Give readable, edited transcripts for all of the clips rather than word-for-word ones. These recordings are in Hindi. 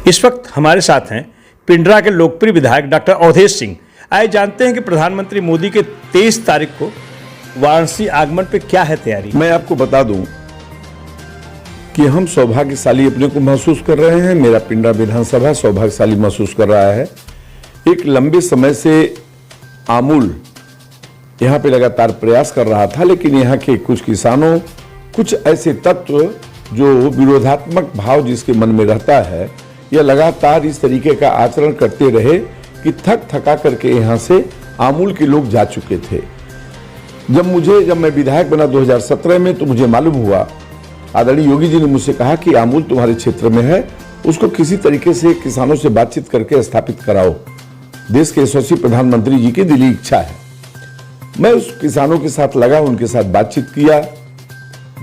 इस वक्त हमारे साथ हैं पिंडरा के लोकप्रिय विधायक डॉक्टर अवधेश सिंह। आइए जानते हैं कि प्रधानमंत्री मोदी के 23 तारीख को वाराणसी आगमन पे क्या है तैयारी। मैं आपको बता दूं कि हम सौभाग्यशाली अपने को महसूस कर रहे हैं। मेरा पिंडरा विधानसभा सौभाग्यशाली महसूस कर रहा है। एक लंबे समय से आमूल यहाँ पे लगातार प्रयास कर रहा था, लेकिन यहाँ के कुछ किसानों, कुछ ऐसे तत्व जो विरोधात्मक भाव जिसके मन में रहता है, यह लगातार इस तरीके का आचरण करते रहे कि थक थका करके यहाँ से आमूल के लोग जा चुके थे। जब मैं विधायक बना 2017 में, तो मुझे मालूम हुआ, आदरणीय योगी जी ने मुझसे कहा कि आमूल तुम्हारे क्षेत्र में है, उसको किसी तरीके से किसानों से बातचीत करके स्थापित कराओ। देश के यशस्वी प्रधानमंत्री जी की दिली इच्छा है। मैं उस किसानों के साथ लगा, उनके साथ बातचीत किया।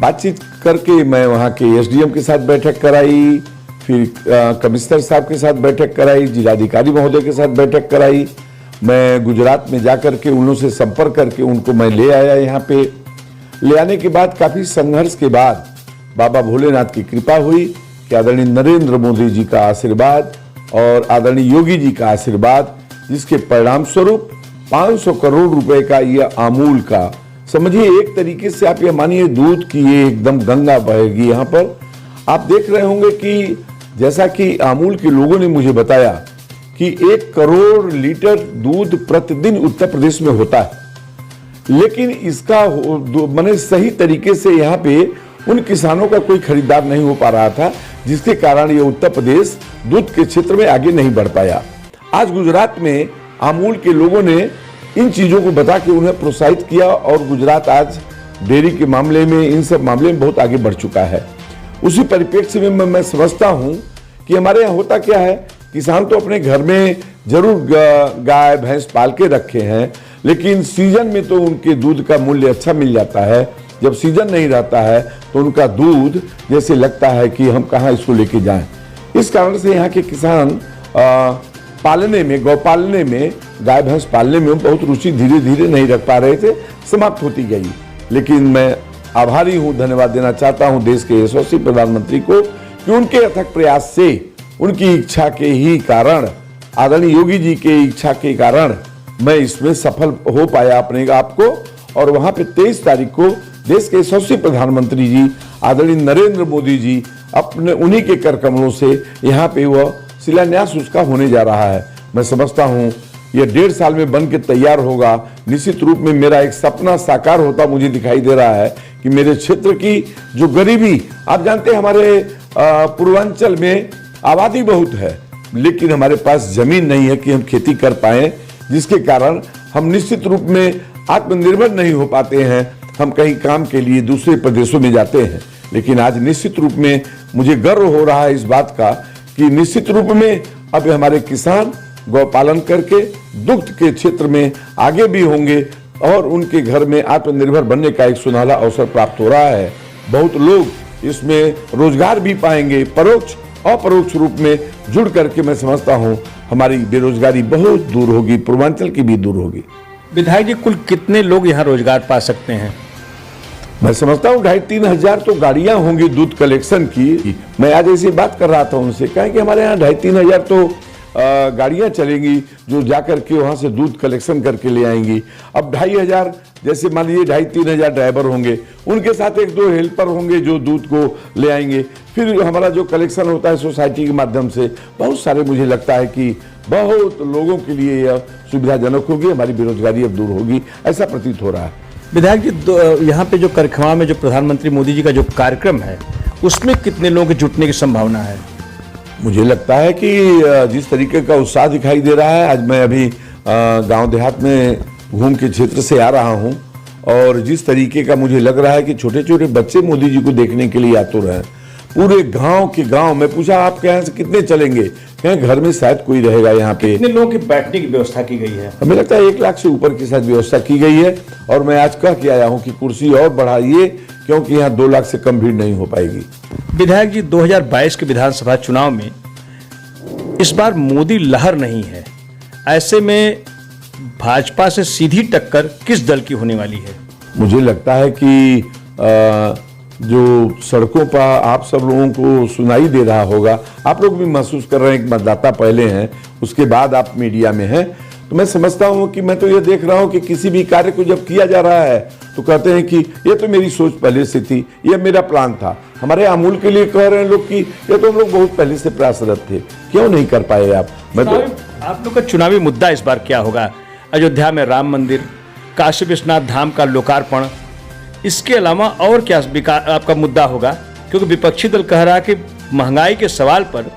बातचीत करके मैं वहाँ के एसडीएम के साथ बैठक कराई, फिर कमिश्नर साहब के साथ बैठक कराई, जिलाधिकारी महोदय के साथ बैठक कराई। मैं गुजरात में जाकर के उन लोगों से संपर्क करके उनको मैं ले आया। यहाँ पे ले आने के बाद काफी संघर्ष के बाद बाबा भोलेनाथ की कृपा हुई कि आदरणीय नरेंद्र मोदी जी का आशीर्वाद और आदरणीय योगी जी का आशीर्वाद, जिसके परिणाम स्वरूप 500 करोड़ रुपए का यह आमूल का, समझिए एक तरीके से आप ये मानिए दूध की ये एकदम गंगा बहेगी। यहाँ पर आप देख रहे होंगे कि जैसा कि आमूल के लोगों ने मुझे बताया कि 1 करोड़ लीटर दूध प्रतिदिन उत्तर प्रदेश में होता है, लेकिन इसका माने सही तरीके से यहाँ पे उन किसानों का कोई खरीदार नहीं हो पा रहा था, जिसके कारण ये उत्तर प्रदेश दूध के क्षेत्र में आगे नहीं बढ़ पाया। आज गुजरात में आमूल के लोगों ने इन चीजों को बता के उन्हें प्रोत्साहित किया और गुजरात आज डेयरी के मामले में, इन सब मामले में बहुत आगे बढ़ चुका है। उसी परिप्रेक्ष्य में मैं समझता हूं कि हमारे यहाँ होता क्या है, किसान तो अपने घर में जरूर गाय भैंस पाल के रखे हैं, लेकिन सीजन में तो उनके दूध का मूल्य अच्छा मिल जाता है। जब सीजन नहीं रहता है तो उनका दूध जैसे लगता है कि हम कहाँ इसको लेके जाएं। इस कारण से यहाँ के किसान पालने में, गौ पालने में, गाय भैंस पालने में बहुत रुचि धीरे धीरे नहीं रख पा रहे थे, समाप्त होती गई। लेकिन मैं आभारी हूँ, धन्यवाद देना चाहता हूँ देश के यशस्वी प्रधानमंत्री को कि उनके अथक प्रयास से, उनकी इच्छा के ही कारण, आदरणीय योगी जी के इच्छा के कारण मैं इसमें सफल हो पाया अपने आप को। और वहां पे 23 तारीख को देश के यशस्वी प्रधानमंत्री जी आदरणीय नरेंद्र मोदी जी अपने उन्हीं के कर कमलों से यहाँ पे वह शिलान्यास उसका होने जा रहा है। मैं समझता हूँ यह 1.5 साल में बन के तैयार होगा। निश्चित रूप में मेरा एक सपना साकार होता मुझे दिखाई दे रहा है कि मेरे क्षेत्र की जो गरीबी, आप जानते हैं हमारे पूर्वांचल में आबादी बहुत है, लेकिन हमारे पास जमीन नहीं है कि हम खेती कर पाए, जिसके कारण हम निश्चित रूप में आत्मनिर्भर नहीं हो पाते हैं। हम कहीं काम के लिए दूसरे प्रदेशों में जाते हैं, लेकिन आज निश्चित रूप में मुझे गर्व हो रहा है इस बात का कि निश्चित रूप में अब हमारे किसान गौ पालन करके दुग्ध के क्षेत्र में आगे भी होंगे और उनके घर में आत्मनिर्भर बनने का एक सुनहरा अवसर प्राप्त हो रहा है। बहुत लोग इसमें रोजगार भी पाएंगे, परोक्ष अपरोक्ष रूप में जुड़ करके मैं समझता हूँ हमारी बेरोजगारी बहुत दूर होगी, पूर्वांचल की भी दूर होगी। विधायक जी, कुल कितने लोग यहाँ रोजगार पा सकते हैं? मैं समझता हूँ 2,500-3 हजार तो गाड़ियां होंगी दूध कलेक्शन की। मैं आज ऐसी बात कर रहा था उनसे, कहा कि हमारे यहाँ 2,500-3 हजार तो गाड़ियां चलेंगी जो जाकर के वहां से दूध कलेक्शन करके ले आएंगी। अब 2,500 जैसे मान लीजिए 2,500-3 हजार ड्राइवर होंगे, उनके साथ 1-2 हेल्पर होंगे जो दूध को ले आएंगे। फिर हमारा जो कलेक्शन होता है सोसाइटी के माध्यम से, बहुत सारे, मुझे लगता है कि बहुत लोगों के लिए यह सुविधाजनक होगी, हमारी बेरोजगारी अब दूर होगी, ऐसा प्रतीत हो रहा है। विधायक जी, यहाँ पे जो करखमा में जो प्रधानमंत्री मोदी जी का जो कार्यक्रम है, उसमें कितने लोगों के जुटने की संभावना है? मुझे लगता है कि जिस तरीके का उत्साह दिखाई दे रहा है, आज मैं अभी गांव देहात में घूम के क्षेत्र से आ रहा हूं, और जिस तरीके का मुझे लग रहा है कि छोटे छोटे बच्चे मोदी जी को देखने के लिए आतुर हैं। पूरे गांव के गांव, मैं पूछा आप यहाँ से कितने चलेंगे, कहें घर में शायद कोई रहेगा। यहाँ पे कितने लोगों की बैठने की व्यवस्था की गई है? हमें लगता है 1 लाख से ऊपर की शायद व्यवस्था की गई है। और मैं आज कह के आया हूँ कि कुर्सी और बढ़ाइए, क्योंकि यहाँ 2 लाख से कम भीड़ नहीं हो पाएगी। विधायक जी, 2022 के विधानसभा चुनाव में इस बार मोदी लहर नहीं है, ऐसे में भाजपा से सीधी टक्कर किस दल की होने वाली है? मुझे लगता है कि जो सड़कों पर आप सब लोगों को सुनाई दे रहा होगा, आप लोग भी महसूस कर रहे हैं कि मतदाता पहले हैं, उसके बाद आप मीडिया में हैं। तो मैं समझता हूं कि मैं तो ये देख रहा हूं कि किसी भी कार्य को जब किया जा रहा है तो कहते हैं कि ये तो मेरी सोच पहले से थी, ये मेरा प्लान था। हमारे अमूल के लिए कह रहे हैं लोग कि ये तो हम लोग बहुत पहले से प्रयासरत थे, क्यों नहीं कर पाए आप? मैं तो आप लोग का चुनावी मुद्दा इस बार क्या होगा? अयोध्या में राम मंदिर, काशी विश्वनाथ धाम का लोकार्पण, इसके अलावा और क्या आपका मुद्दा होगा? क्योंकि विपक्षी दल कह रहा है कि महंगाई के सवाल पर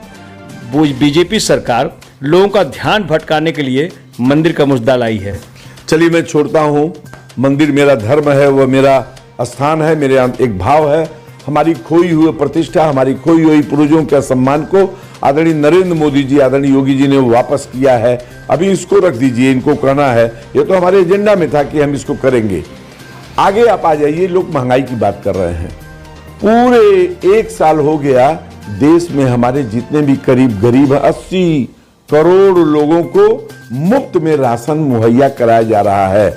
बीजेपी सरकार लोगों का ध्यान भटकाने के लिए मंदिर का मुद्दा लाई है। चलिए मैं छोड़ता हूँ, मंदिर मेरा धर्म है, वह मेरा स्थान है, मेरे एक भाव है। हमारी खोई हुई प्रतिष्ठा, हमारी खोई हुई पूर्वजों के सम्मान को आदरणीय नरेंद्र मोदी जी, आदरणीय योगी जी ने वापस किया है। अभी इसको रख दीजिए, इनको करना है, ये तो हमारे एजेंडा में था कि हम इसको करेंगे। आगे आप आ जाइए, लोग महंगाई की बात कर रहे हैं। पूरे 1 साल हो गया देश में हमारे जितने भी करीब गरीब 80 करोड़ लोगों को मुफ्त में राशन मुहैया कराया जा रहा है।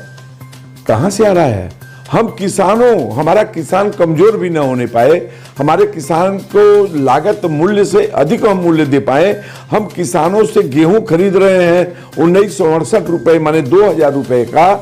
कहां से आ रहा है? हम किसानों, हमारा किसान कमजोर भी न होने पाए, हमारे किसान को लागत मूल्य से अधिक हम मूल्य दे पाए। हम किसानों से गेहूं खरीद रहे हैं 1968 रुपए, माने 2000 रुपए का।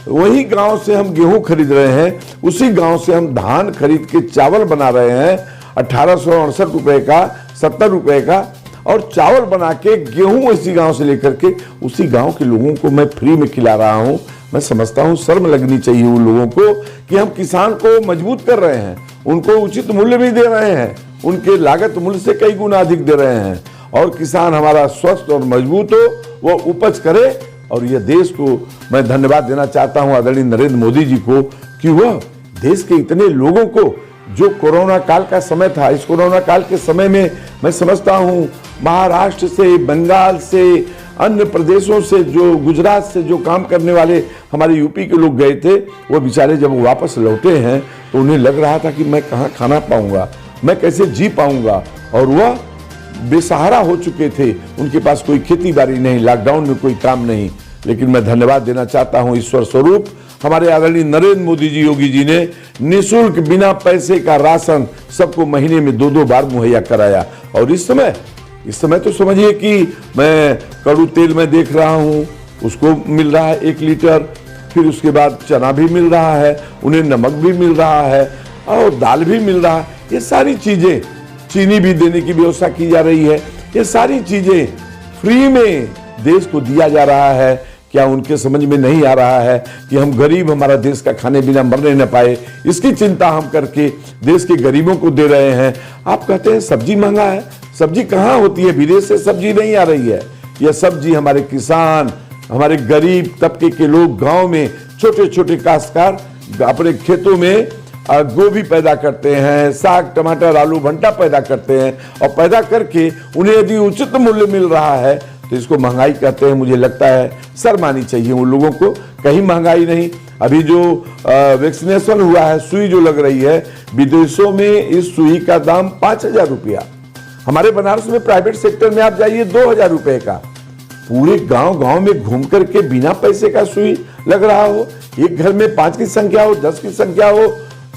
वही गांव से हम गेहूं खरीद रहे हैं, उसी गांव से हम धान खरीद के चावल बना रहे हैं 1868 रुपए का, 70 रुपए का, और चावल बना के गेहूं इसी गांव से लेकर के उसी गांव के लोगों को मैं फ्री में खिला रहा हूं। मैं समझता हूं शर्म लगनी चाहिए उन लोगों को कि हम किसान को मजबूत कर रहे हैं, उनको उचित मूल्य भी दे रहे हैं, उनके लागत मूल्य से कई गुना अधिक दे रहे हैं, और किसान हमारा स्वस्थ और मजबूत हो, वह उपज करे। और यह देश को मैं धन्यवाद देना चाहता हूं आदरणीय नरेंद्र मोदी जी को कि वह देश के इतने लोगों को, जो कोरोना काल का समय था, इस कोरोना काल के समय में मैं समझता हूं महाराष्ट्र से, बंगाल से, अन्य प्रदेशों से, जो गुजरात से जो काम करने वाले हमारे यूपी के लोग गए थे, वो बेचारे जब वापस लौटे हैं तो उन्हें लग रहा था कि मैं कहाँ खाना पाऊंगा, मैं कैसे जी पाऊंगा। और वह बेसहारा हो चुके थे, उनके पास कोई खेती बाड़ी नहीं, लॉकडाउन में कोई काम नहीं। लेकिन मैं धन्यवाद देना चाहता हूं ईश्वर स्वरूप हमारे आदरणीय नरेंद्र मोदी जी, योगी जी ने निःशुल्क बिना पैसे का राशन सबको महीने में 2-2 बार मुहैया कराया। और इस समय तो समझिए कि मैं कड़ू तेल में देख रहा हूं, उसको मिल रहा है 1 लीटर, फिर उसके बाद चना भी मिल रहा है, उन्हें नमक भी मिल रहा है और दाल भी मिल रहा है। ये सारी चीजें, चीनी भी देने की व्यवस्था की जा रही है, ये सारी चीजें फ्री में देश को दिया जा रहा है। क्या उनके समझ में नहीं आ रहा है कि हम गरीब, हमारा देश का खाने बिना मरने न पाए, इसकी चिंता हम करके देश के गरीबों को दे रहे हैं। आप कहते हैं सब्जी महंगा है, सब्जी कहाँ होती है? विदेश से सब्जी नहीं आ रही है। यह सब्जी हमारे किसान, हमारे गरीब तबके के लोग गांव में, छोटे छोटे काश्तकार अपने खेतों में गोभी पैदा करते हैं, साग, टमाटर, आलू, भंटा पैदा करते हैं, और पैदा करके उन्हें यदि उचित मूल्य मिल रहा है तो इसको महंगाई कहते हैं। मुझे लगता है शर्म आनी चाहिए उन लोगों को। कहीं महंगाई नहीं। अभी जो वैक्सीनेशन हुआ है, सुई जो लग रही है, विदेशों में इस सुई का दाम 5000 रुपया, हमारे बनारस में प्राइवेट सेक्टर में आप जाइए 2000 रुपए का। पूरे गांव गांव में घूम करके बिना पैसे का सुई लग रहा हो, एक घर में 5 की संख्या हो, 10 की संख्या हो,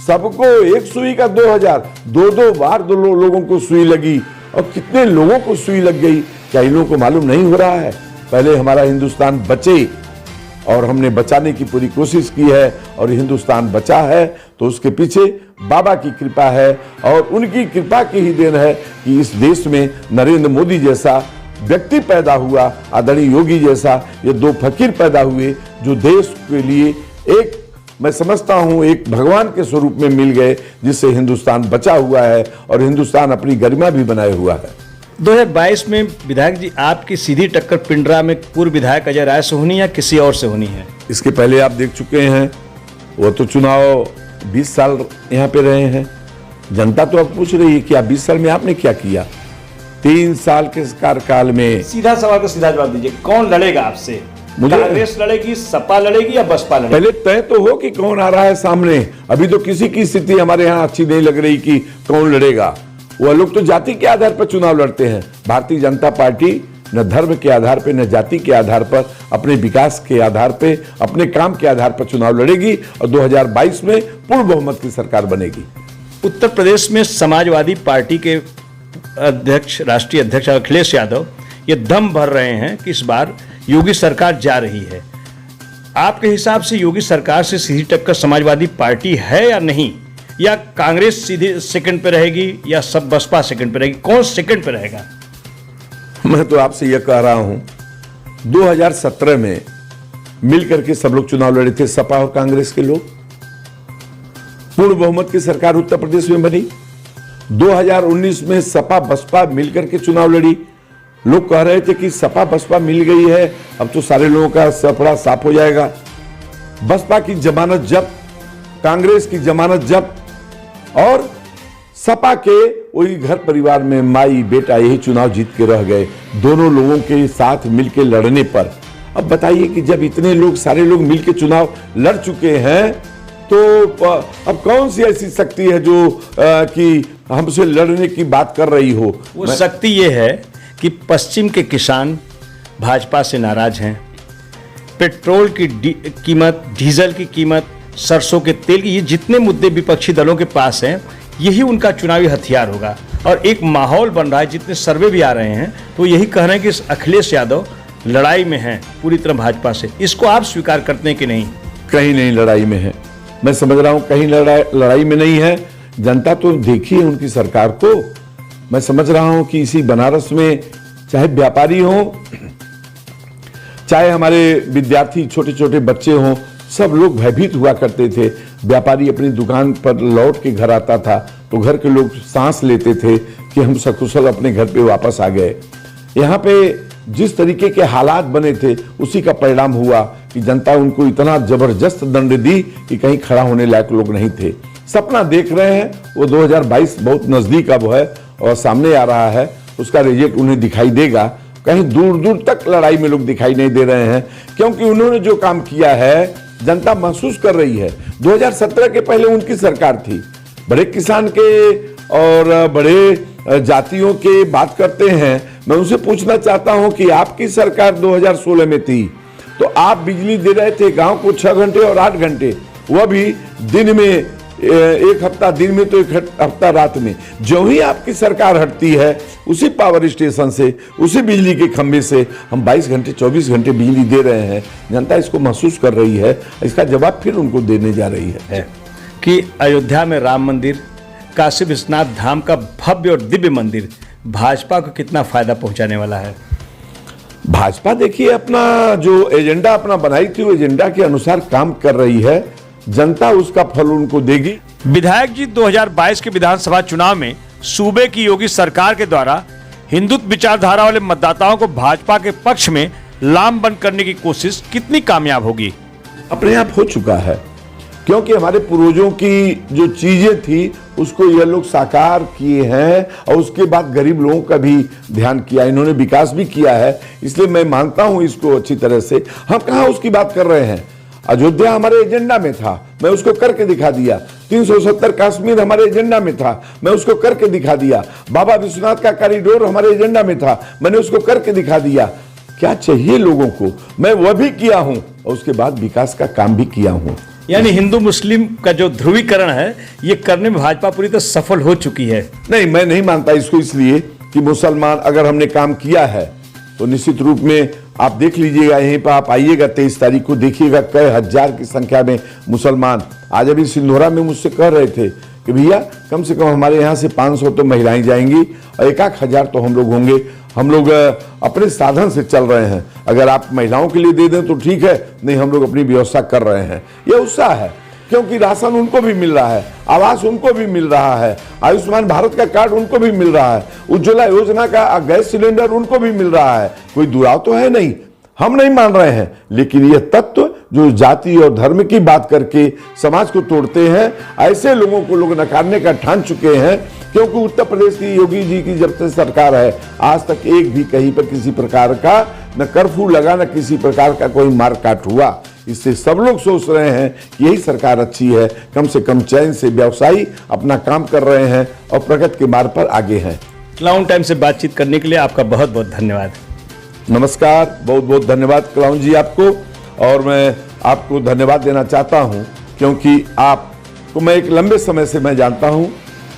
सबको एक सुई का 2000, 2-2 बार 2 लोगों को सुई लगी। और कितने लोगों को सुई लग गई, क्या इन लोगों को मालूम नहीं हो रहा है? पहले हमारा हिंदुस्तान बचे, और हमने बचाने की पूरी कोशिश की है, और हिंदुस्तान बचा है तो उसके पीछे बाबा की कृपा है, और उनकी कृपा की ही देन है कि इस देश में नरेंद्र मोदी जैसा व्यक्ति पैदा हुआ, आदरणीय योगी जैसा ये 2 फकीर पैदा हुए, जो देश के लिए एक, मैं समझता हूं, एक भगवान के स्वरूप में मिल गए, जिससे हिंदुस्तान बचा हुआ है और हिंदुस्तान अपनी गरिमा भी बनाए हुआ है। 2022 में विधायक जी आपकी सीधी टक्कर पिंडरा में पूर्व विधायक अजय राय से होनी या किसी और से होनी है? इसके पहले आप देख चुके हैं, वो तो चुनाव 20 साल यहाँ पे रहे हैं। जनता तो अब पूछ रही है कि आप 20 साल में आपने क्या किया? 3 साल के कार्यकाल में। सीधा सवाल का सीधा जवाब दीजिए, कौन लड़ेगा आपसे? कांग्रेस लड़ेगी, सपा लड़ेगी या बसपा लड़ेगी? पहले तय तो हो कि कौन आ रहा है सामने। अभी तो किसी की स्थिति हमारे यहाँ अच्छी नहीं लग रही कि कौन लड़ेगा। वह लोग तो जाति के आधार पर चुनाव लड़ते हैं। भारतीय जनता पार्टी न धर्म के आधार पर, न जाति के आधार पर, अपने विकास के आधार पर, अपने काम के आधार पर चुनाव लड़ेगी, और 2022 में पूर्ण बहुमत की सरकार बनेगी। उत्तर प्रदेश में समाजवादी पार्टी के अध्यक्ष, राष्ट्रीय अध्यक्ष अखिलेश यादव ये दम भर रहे हैं कि इस बार योगी सरकार जा रही है। आपके हिसाब से योगी सरकार से सीधी टक्कर समाजवादी पार्टी है या नहीं, या कांग्रेस सीधे सेकंड पे रहेगी या सब बसपा सेकंड पे रहेगी, कौन सेकंड पे रहेगा? मैं तो आपसे यह कह रहा हूं, 2017 में मिलकर के सब लोग चुनाव लड़े थे, सपा और कांग्रेस के लोग। पूर्ण बहुमत की सरकार उत्तर प्रदेश में बनी। 2019 में सपा बसपा मिलकर के चुनाव लड़ी। लोग कह रहे थे कि सपा बसपा मिल गई है, अब तो सारे लोगों का सपड़ा साफ हो जाएगा। बसपा की जमानत जब्त, कांग्रेस की जमानत जब्त और सपा के वही घर परिवार में माई बेटा यही चुनाव जीत के रह गए, दोनों लोगों के साथ मिलकर लड़ने पर। अब बताइए कि जब इतने लोग, सारे लोग मिलकर चुनाव लड़ चुके हैं, तो अब कौन सी ऐसी शक्ति है जो कि हमसे लड़ने की बात कर रही हो? वो शक्ति ये है कि पश्चिम के किसान भाजपा से नाराज हैं। पेट्रोल की कीमत, डीजल की कीमत, सरसों के तेल की, ये जितने मुद्दे विपक्षी दलों के पास हैं, यही उनका चुनावी हथियार होगा। और एक माहौल बन रहा है, जितने सर्वे भी आ रहे हैं तो यही कह रहे हैं कि अखिलेश यादव लड़ाई में हैं पूरी तरह भाजपा से। इसको आप स्वीकार करते हैं कि नहीं? कहीं नहीं लड़ाई में है, मैं समझ रहा हूं कहीं लड़ाई में नहीं है। जनता तो देखी है उनकी सरकार को। मैं समझ रहा हूं कि इसी बनारस में चाहे व्यापारी हो, चाहे हमारे विद्यार्थी, छोटे छोटे बच्चे हों, सब लोग भयभीत हुआ करते थे। व्यापारी अपनी दुकान पर लौट के घर आता था तो घर के लोग सांस लेते थे कि हम सकुशल अपने घर पे वापस आ गए। यहाँ पे जिस तरीके के हालात बने थे उसी का परिणाम हुआ कि जनता उनको इतना जबरदस्त दंड दी कि कहीं खड़ा होने लायक लोग नहीं थे। सपना देख रहे हैं, वो 2022 बहुत नजदीक अब है और सामने आ रहा है, उसका रिजल्ट उन्हें दिखाई देगा। कहीं दूर दूर तक लड़ाई में लोग दिखाई नहीं दे रहे हैं, क्योंकि उन्होंने जो काम किया है जनता महसूस कर रही है। 2017 के पहले उनकी सरकार थी, बड़े किसान के और बड़े जातियों के बात करते हैं। मैं उनसे पूछना चाहता हूं कि आपकी सरकार 2016 में थी तो आप बिजली दे रहे थे गांव को 6 घंटे और 8 घंटे, वह भी दिन में, एक हफ्ता दिन में तो एक हफ्ता रात में। जो ही आपकी सरकार हटती है उसी पावर स्टेशन से, उसी बिजली के खंभे से हम 22 घंटे 24 घंटे बिजली दे रहे हैं। जनता इसको महसूस कर रही है, इसका जवाब फिर उनको देने जा रही है कि अयोध्या में राम मंदिर, काशी विश्वनाथ धाम का भव्य और दिव्य मंदिर भाजपा को कितना फायदा पहुंचाने वाला है? भाजपा देखिए अपना जो एजेंडा अपना बनाई थी, वो एजेंडा के अनुसार काम कर रही है। जनता उसका फल उनको देगी। विधायक जी, 2022 के विधानसभा चुनाव में सूबे की योगी सरकार के द्वारा हिंदुत्व विचारधारा वाले मतदाताओं को भाजपा के पक्ष में लामबंद करने की कोशिश कितनी कामयाब होगी? अपने आप हो चुका है, क्योंकि हमारे पूर्वजों की जो चीजें थी उसको ये लोग साकार किए हैं और उसके बाद गरीब लोगों का भी ध्यान किया, इन्होंने विकास भी किया है। इसलिए मैं मानता हूं इसको अच्छी तरह से। हम कहां उसकी बात कर रहे हैं? अयोध्या हमारे एजेंडा में था, मैं उसको करके दिखा दिया। 370 कश्मीर हमारे एजेंडा में था, मैं उसको करके दिखा दिया। बाबा विश्वनाथ का कॉरिडोर हमारे एजेंडा में था, मैंने उसको करके दिखा दिया। क्या चाहिए लोगों को, मैं वह भी किया हूं और उसके बाद विकास का काम भी किया हूं। यानी हिंदू मुस्लिम का जो ध्रुवीकरण है ये करने में भाजपा पूरी तरह सफल हो चुकी है। नहीं, मैं नहीं मानता इसको, इसलिए कि मुसलमान अगर हमने काम किया है तो निश्चित रूप में आप देख लीजिएगा, यहीं पर आप आइएगा 23 तारीख को, देखिएगा कई हजार की संख्या में मुसलमान। आज अभी सिंधोरा में मुझसे कह रहे थे कि भैया कम से कम हमारे यहाँ से 500 तो महिलाएं जाएंगी और 1-1 हजार तो हम लोग होंगे। हम लोग अपने साधन से चल रहे हैं, अगर आप महिलाओं के लिए दे दें तो ठीक है, नहीं हम लोग अपनी व्यवस्था कर रहे हैं। यह उत्साह है, क्योंकि राशन उनको भी मिल रहा है, आवास उनको भी मिल रहा है, आयुष्मान भारत का कार्ड उनको भी मिल रहा है, उज्ज्वला योजना का गैस सिलेंडर उनको भी मिल रहा है। कोई दुराव तो है नहीं, हम नहीं मान रहे हैं। लेकिन यह तत्व जो जाति और धर्म की बात करके समाज को तोड़ते हैं, ऐसे लोगों को लोग नकारने का ठान चुके हैं। क्योंकि उत्तर प्रदेश की योगी जी की जब से सरकार है, आज तक एक भी कहीं पर किसी प्रकार का न कर्फ्यू लगा, न किसी प्रकार का कोई मार काट हुआ। इससे सब लोग सोच रहे हैं कि यही सरकार अच्छी है, कम से कम चैन से व्यवसायी अपना काम कर रहे हैं और प्रगति के मार्ग पर आगे हैं। क्लाउन टाइम से बातचीत करने के लिए आपका बहुत बहुत धन्यवाद। नमस्कार, बहुत बहुत धन्यवाद क्लाउन जी आपको। और मैं आपको धन्यवाद देना चाहता हूं क्योंकि आपको मैं एक लंबे समय से मैं जानता हूं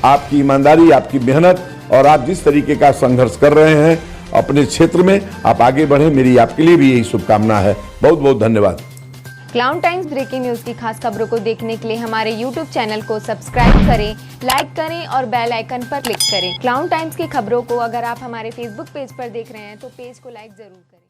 आपकी ईमानदारी, आपकी मेहनत और आप जिस तरीके का संघर्ष कर रहे हैं अपने क्षेत्र में, आप आगे बढ़े, मेरी आपके लिए भी यही शुभकामना है। बहुत बहुत धन्यवाद। क्लाउन टाइम्स ब्रेकिंग न्यूज की खास खबरों को देखने के लिए हमारे YouTube चैनल को सब्सक्राइब करें, लाइक करें और बेल आइकन पर क्लिक करें। क्लाउन टाइम्स की खबरों को अगर आप हमारे Facebook पेज पर देख रहे हैं तो पेज को लाइक जरूर करें।